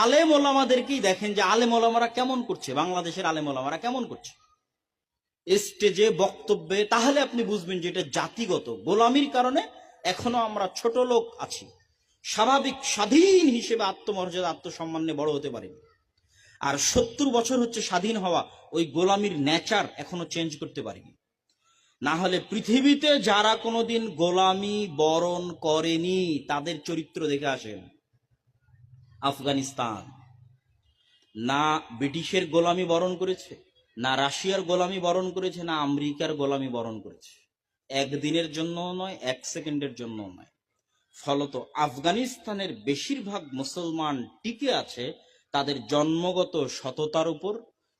আলেম ওলামাদেরকেই দেখেন যে আলেম ওলামারা কেমন করছে, বাংলাদেশের আলেম ওলামারা কেমন করছে স্টেজে বক্তব্যে, তাহলে আপনি বুঝবেন যে এটা জাতিগত গোলামির কারণে এখনো আমরা ছোট লোক আছি, স্বাভাবিক স্বাধীন হিসেবে আত্মমর্যাদা আত্মসম্মান নিয়ে বড় হতে পারিনি। আর 70 বছর হচ্ছে স্বাধীন হওয়া, ওই গোলামির নেচার এখনো চেঞ্জ করতে পারিনি। না হলে পৃথিবীতে যারা কোনোদিন গোলামি বরণ করেনি তাদের চরিত্র দেখে আসেন। আফগানিস্তান না ব্রিটিশের গোলামি বরণ করেছে, না রাশিয়ার গোলামি বরণ করেছে, না আমেরিকার গোলামি বরণ করেছে, একদিনের জন্য নয়, এক সেকেন্ডের জন্য নয়। ফলত আফগানিস্তানের বেশিরভাগ মুসলমান টিকে আছে তাদের জন্মগত সততার উপর,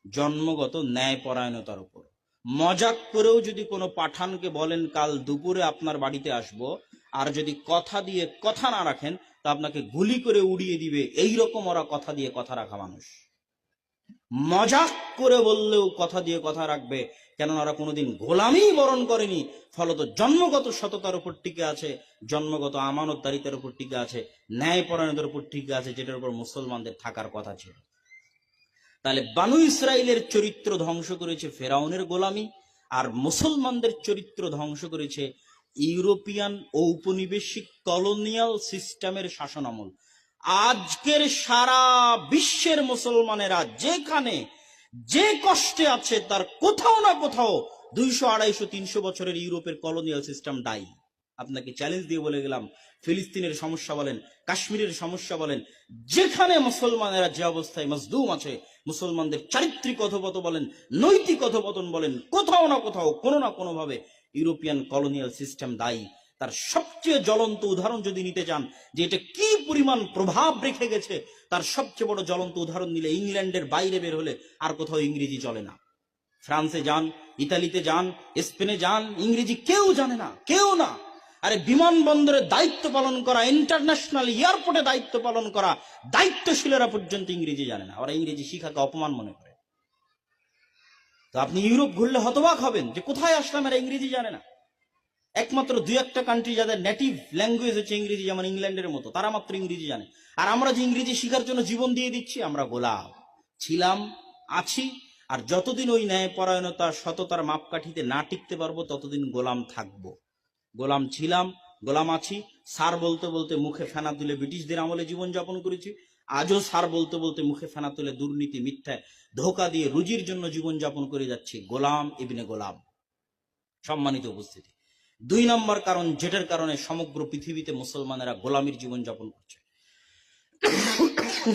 জন্মগত ন্যায়পরায়ণতার উপর। মজাক করেও যদি কোনো পাঠানকে বলেন কাল দুপুরে আপনার বাড়িতে আসব, আর যদি কথা দিয়ে কথা না রাখেন তা আপনাকে গুলি করে উড়িয়ে দিবে, এই রকম ওরা কথা দিয়ে কথা রাখা মানুষ। মজাক করে বললেও কথা দিয়ে কথা রাখবে, কেননা ওরা কোনোদিন গোলামি বরণ করেনি। ফলত জন্মগত সততার উপর টিকে আছে, জন্মগত আমানতদারিতার উপর টিকে আছে, ন্যায়পরায়ণতার উপর টিকে আছে, যেটার উপর মুসলমানদের থাকার কথা ছিল। তাহলে বানু ইসরায়েলের চরিত্র ধ্বংস করেছে ফেরাউনের গোলামি, আর মুসলমানদের চরিত্র ধ্বংস করেছে ইউরোপিয়ান ঔপনিবেশিক কলোনিয়াল সিস্টেমের শাসন আমল। আজকের সারা বিশ্বের মুসলমানেরা যেখানে যে কষ্টে আছে তার কোথাও না কোথাও 200, 250, 300 বছরের ইউরোপের কলোনিয়াল সিস্টেম দায়ী। আপনাকে চ্যালেঞ্জ দিয়ে বলে গেলাম, ফিলিস্তিনের সমস্যা বলেন, কাশ্মীরের সমস্যা বলেন, যেখানে মুসলমানেরা যে অবস্থায় মজলুম আছে, মুসলমানদের চারিত্রিক অধপতন বলেন, নৈতিক অধপতন বলেন, কোথাও না কোথাও কোনো না কোনো ভাবে ইউরোপিয়ান কলোনিয়াল সিস্টেম দায়ী। তার সবচেয়ে জ্বলন্ত উদাহরণ যদি নিতে চান যে এটা কি পরিমাণ প্রভাব রেখে গেছে, তার সবচেয়ে বড় জ্বলন্ত উদাহরণ নিলে ইংল্যান্ডের বাইরে বের হলে আর কোথাও ইংরেজি চলে না। ফ্রান্সে যান, ইতালিতে যান, স্পেনে যান, ইংরেজি কেউ জানে না, কেউ না। আরে বিমানবন্দরে দায়িত্ব পালন করা, ইন্টারন্যাশনাল এয়ারপোর্টে দায়িত্ব পালন করা দায়িত্বশীলেরা পর্যন্ত ইংরেজি জানে না, ওরা ইংরেজি শিখাকে অপমান মনে করে। তো আপনি ইউরোপ ঘুরলে হতবাক হবেন যে কোথায় আসলাম, এরা ইংরেজি জানে না। একমাত্র 2-1টা কান্ট্রি যাদের নেটিভ ল্যাঙ্গুয়েজ হচ্ছে ইংরেজি, যেমন ইংল্যান্ডের মতো, তারা মাত্র ইংরেজি জানে। আর আমরা যে ইংরেজি শিখার জন্য জীবন দিয়ে দিচ্ছি, আমরা গোলাম ছিলাম, আছি, আর যতদিন ওই ন্যায়পরায়ণতা সততার মাপকাঠিতে না টিকতে পারবো ততদিন গোলাম থাকবো। গোলাম ছিলাম, গোলাম আছি। স্যার বলতে বলতে মুখে ফেনা তুলে ব্রিটিশদের আমলে জীবন যাপন করেছি, আজও স্যার বলতে বলতে মুখে ফেনা তুলে দুর্নীতি মিথ্যায় ধোকা দিয়ে রুজির জন্য জীবন যাপন করে যাচ্ছি। গোলাম ইবনে গোলাম। সম্মানিত উপস্থিতি, 2 নম্বর কারণ যেটার কারণে সমগ্র পৃথিবীতে মুসলমানেরা গোলামির জীবন যাপন করছে,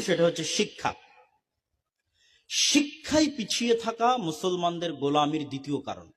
সেটা হচ্ছে শিক্ষা। শিক্ষায় পিছিয়ে থাকা মুসলমানদের গোলামির দ্বিতীয় কারণ।